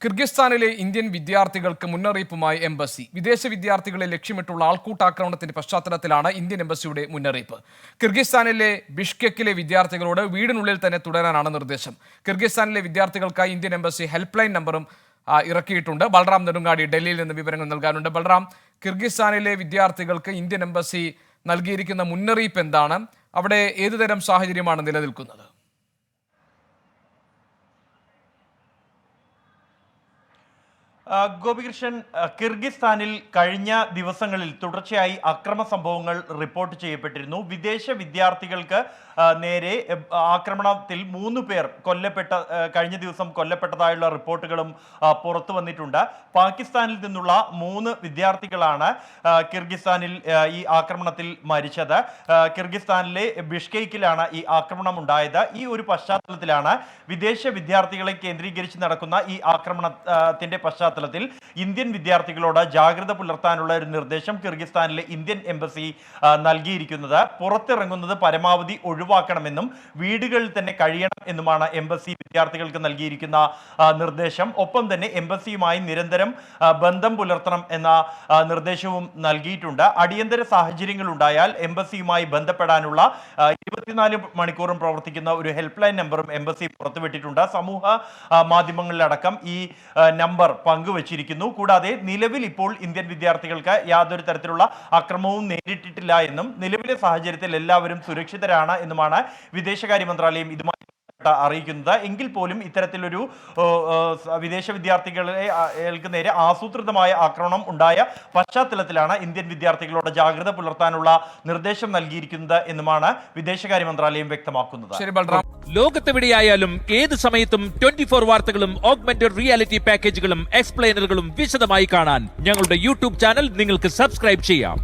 കിർഗിസ്ഥാനിലെ Indian വിദ്യാർത്ഥികൾക്ക് മുന്നറിയിപ്പുമായി embassy. വിദേശ വിദ്യാർത്ഥികളെ ലക്ഷ്യമിട്ടുള്ള ആൾക്കൂട്ടാക്രമണത്തിന്റെ പശ്ചാത്തലത്തിലാണ് ഇന്ത്യൻ എംബസിയുടെ മുന്നറിയിപ്പ്. കിർഗിസ്ഥാനിലെ ബിഷ്കെക്കിലെ വിദ്യാർത്ഥികളോട് വീടിനുള്ളിൽ തന്നെ തുടരാനാണ് നിർദ്ദേശം. കിർഗിസ്ഥാനിലെ വിദ്യാർത്ഥികൾക്കായി ഇന്ത്യൻ എംബസി ഹെൽപ്പ് ലൈൻ നമ്പറും ഇറക്കിയിട്ടുണ്ട്. ബൽറാം നെടുങ്ങാടി ഡൽഹിയിൽ നിന്ന് വിവരങ്ങൾ നൽകാനുണ്ട്. ബൽറാം, കിർഗിസ്ഥാനിലെ വിദ്യാർത്ഥികൾക്ക് ഇന്ത്യൻ എംബസി നൽകിയിരിക്കുന്ന മുന്നറിയിപ്പ് എന്താണ്? അവിടെ ഏതുതരം സാഹചര്യമാണ് നിലനിൽക്കുന്നത്? ഗോപികൃഷ്ണൻ, കിർഗിസ്ഥാനിൽ കഴിഞ്ഞ ദിവസങ്ങളിൽ തുടർച്ചയായി അക്രമ സംഭവങ്ങൾ റിപ്പോർട്ട് ചെയ്യപ്പെട്ടിരുന്നു. വിദേശ വിദ്യാർത്ഥികൾക്ക് നേരെ ആക്രമണത്തിൽ 3 പേർ കഴിഞ്ഞ ദിവസം കൊല്ലപ്പെട്ടതായുള്ള റിപ്പോർട്ടുകളും പുറത്തു വന്നിട്ടുണ്ട്. പാകിസ്ഥാനിൽ നിന്നുള്ള 3 വിദ്യാർത്ഥികളാണ് കിർഗിസ്ഥാനിൽ ഈ ആക്രമണത്തിൽ മരിച്ചത്. കിർഗിസ്ഥാനിലെ ബിഷ്കെക്കിലാണ് ഈ ആക്രമണം ഉണ്ടായത്. ഈ ഒരു പശ്ചാത്തലത്തിലാണ് വിദേശ വിദ്യാർത്ഥികളെ കേന്ദ്രീകരിച്ച് നടക്കുന്ന ഈ ആക്രമണത്തിന്റെ പശ്ചാത്തലത്തിൽ ഇന്ത്യൻ വിദ്യാർത്ഥികളോട് ജാഗ്രത പുലർത്താനുള്ള ഒരു നിർദ്ദേശം കിർഗിസ്ഥാനിലെ ഇന്ത്യൻ എംബസി നൽകിയിരിക്കുന്നത്. പുറത്തിറങ്ങുന്നത് പരമാവധി ഒഴിവാക്കണമെന്നും വീടുകളിൽ തന്നെ കഴിയണം എന്നുമാണ് എംബസി വിദ്യാർത്ഥികൾക്ക് നൽകിയിരിക്കുന്ന നിർദ്ദേശം. ഒപ്പം തന്നെ എംബസിയുമായി നിരന്തരം ബന്ധം പുലർത്തണം എന്ന നിർദ്ദേശവും നൽകിയിട്ടുണ്ട്. അടിയന്തര സാഹചര്യങ്ങൾ ഉണ്ടായാൽ എംബസിയുമായി ബന്ധപ്പെടാനുള്ള 24 മണിക്കൂറും പ്രവർത്തിക്കുന്ന ഒരു ഹെൽപ്പ് ലൈൻ നമ്പറും എംബസി പുറത്തുവിട്ടിട്ടുണ്ട്. സമൂഹ മാധ്യമങ്ങളിലടക്കം ഈ നമ്പർ പങ്കുവച്ചിരിക്കുന്നു. കൂടാതെ നിലവിൽ ഇപ്പോൾ ഇന്ത്യൻ വിദ്യാർത്ഥികൾക്ക് യാതൊരു തരത്തിലുള്ള അക്രമവും നേരിട്ടിട്ടില്ല എന്നും നിലവിലെ സാഹചര്യത്തിൽ എല്ലാവരും സുരക്ഷിതരാണ് എന്നുമാണ് വിദേശകാര്യ മന്ത്രാലയം ഇതുമായി അറിയിക്കുന്നത്. എങ്കിൽ പോലും ഇത്തരത്തിലൊരു വിദേശ വിദ്യാർത്ഥികൾക്ക് നേരെ ആസൂത്രിതമായ ആക്രമണം ഉണ്ടായ പശ്ചാത്തലത്തിലാണ് ഇന്ത്യൻ വിദ്യാർത്ഥികളോട് ജാഗ്രത പുലർത്താനുള്ള നിർദ്ദേശം നൽകിയിരിക്കുന്നത് എന്നുമാണ് വിദേശകാര്യ മന്ത്രാലയം വ്യക്തമാക്കുന്നത്. ലോകത്തെവിടെയായാലും ഏത് സമയത്തും 24 വാർത്തകളും ഓഗ്മെന്റഡ് റിയാലിറ്റി പാക്കേജുകളും എക്സ്പ്ലെയിനറുകളും വിശദമായി കാണാൻ ഞങ്ങളുടെ യൂട്യൂബ് ചാനൽ നിങ്ങൾക്ക് സബ്സ്ക്രൈബ് ചെയ്യാം.